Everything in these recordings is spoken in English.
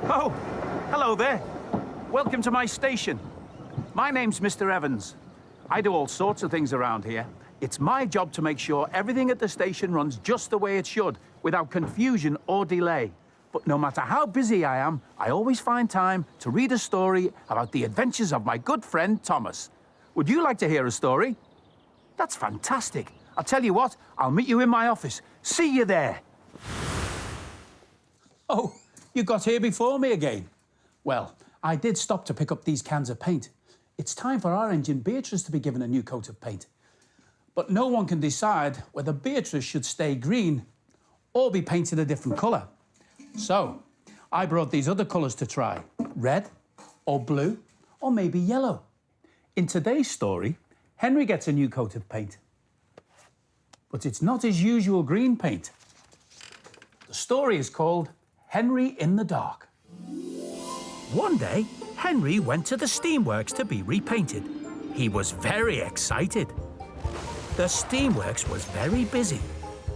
Oh, hello there. Welcome to my station. My name's Mr. Evans. I do all sorts of things around here. It's my job to make sure everything at the station runs just the way it should, without confusion or delay. But no matter how busy I am, I always find time to read a story about the adventures of my good friend Thomas. Would you like to hear a story? That's fantastic. I'll tell you what, I'll meet you in my office. See you there. Oh, you got here before me again. Well, I did stop to pick up these cans of paint. It's time for our engine Beatrice to be given a new coat of paint. But no one can decide whether Beatrice should stay green or be painted a different colour. So, I brought these other colours to try. Red, or blue, or maybe yellow. In today's story, Henry gets a new coat of paint. But it's not his usual green paint. The story is called Henry in the Dark. One day, Henry went to the steamworks to be repainted. He was very excited. The steamworks was very busy,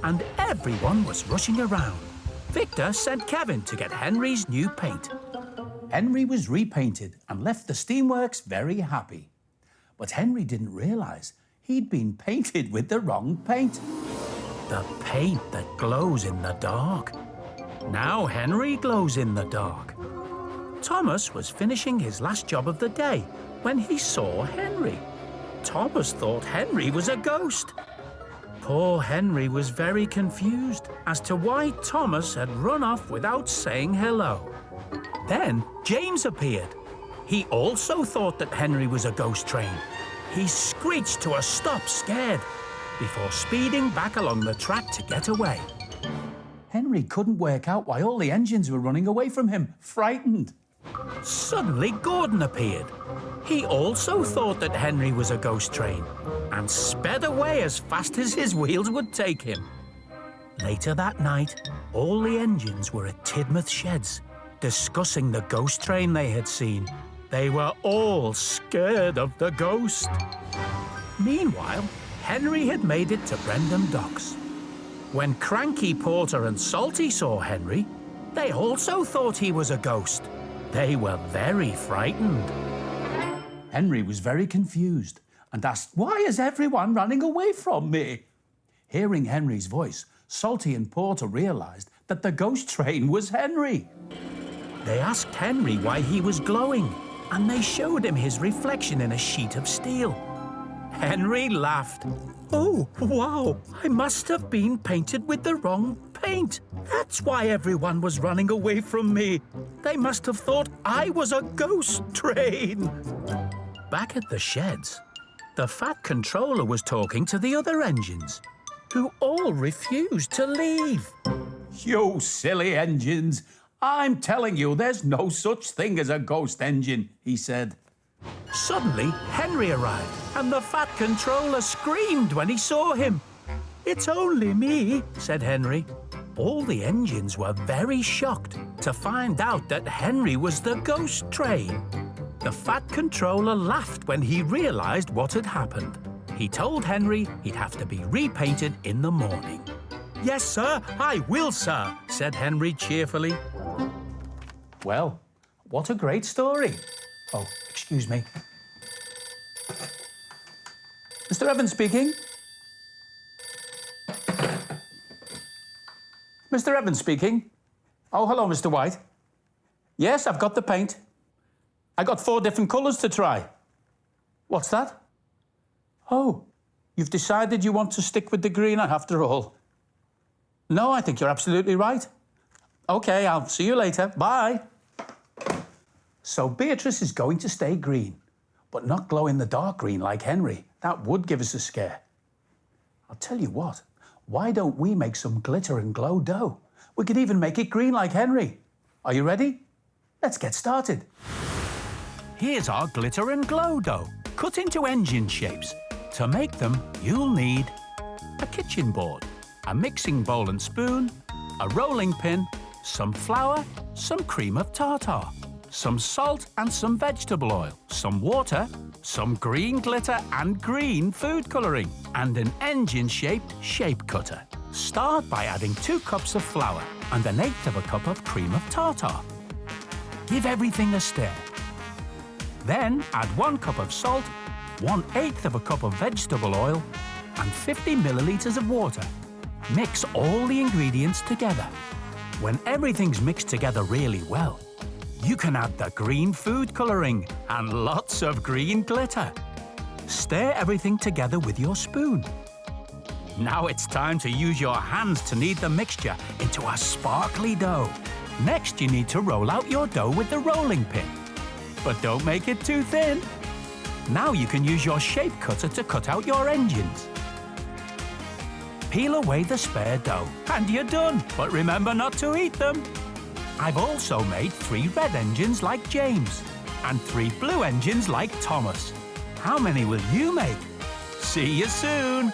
and everyone was rushing around. Victor sent Kevin to get Henry's new paint. Henry was repainted and left the steamworks very happy. But Henry didn't realise he'd been painted with the wrong paint. The paint that glows in the dark. Now Henry glows in the dark. Thomas was finishing his last job of the day when he saw Henry. Thomas thought Henry was a ghost. Poor Henry was very confused as to why Thomas had run off without saying hello. Then James appeared. He also thought that Henry was a ghost train. He screeched to a stop, scared, before speeding back along the track to get away. Henry couldn't work out why all the engines were running away from him, frightened. Suddenly, Gordon appeared. He also thought that Henry was a ghost train and sped away as fast as his wheels would take him. Later that night, all the engines were at Tidmouth Sheds, discussing the ghost train they had seen. They were all scared of the ghost. Meanwhile, Henry had made it to Brendam Docks. When Cranky, Porter and Salty saw Henry, they also thought he was a ghost. They were very frightened. Henry was very confused and asked, "Why is everyone running away from me?" Hearing Henry's voice, Salty and Porter realised that the ghost train was Henry. They asked Henry why he was glowing, and they showed him his reflection in a sheet of steel. Henry laughed. "Oh, wow, I must have been painted with the wrong paint. That's why everyone was running away from me. They must have thought I was a ghost train." Back at the sheds, the Fat Controller was talking to the other engines, who all refused to leave. "You silly engines, I'm telling you there's no such thing as a ghost engine," he said. Suddenly, Henry arrived, and the Fat Controller screamed when he saw him. "It's only me," said Henry. All the engines were very shocked to find out that Henry was the ghost train. The Fat Controller laughed when he realised what had happened. He told Henry he'd have to be repainted in the morning. "Yes, sir, I will, sir," said Henry cheerfully. Well, what a great story. Oh, excuse me. Mr. Evans speaking. Mr. Evans speaking. Oh, hello, Mr. White. Yes, I've got the paint. I got 4 different colours to try. What's that? Oh, you've decided you want to stick with the green after all. No, I think you're absolutely right. OK, I'll see you later. Bye. So Beatrice is going to stay green, but not glow in the dark green like Henry. That would give us a scare. I'll tell you what, why don't we make some glitter and glow dough? We could even make it green like Henry. Are you ready? let's get started. Here's our glitter and glow dough, cut into engine shapes. To make them, you'll need a kitchen board, a mixing bowl and spoon, a rolling pin, some flour, some cream of tartar, some salt and some vegetable oil, some water, some green glitter and green food colouring, and an engine-shaped shape cutter. Start by adding 2 cups of flour and 1/8 of a cup of cream of tartar. Give everything a stir. Then add 1 cup of salt, 1/8 of a cup of vegetable oil, and 50 millilitres of water. Mix all the ingredients together. When everything's mixed together really well, you can add the green food colouring and lots of green glitter. Stir everything together with your spoon. Now it's time to use your hands to knead the mixture into a sparkly dough. Next, you need to roll out your dough with the rolling pin. But don't make it too thin. Now you can use your shape cutter to cut out your engines. Peel away the spare dough and you're done, but remember not to eat them. I've also made 3 red engines like James and 3 blue engines like Thomas. How many will you make? See you soon!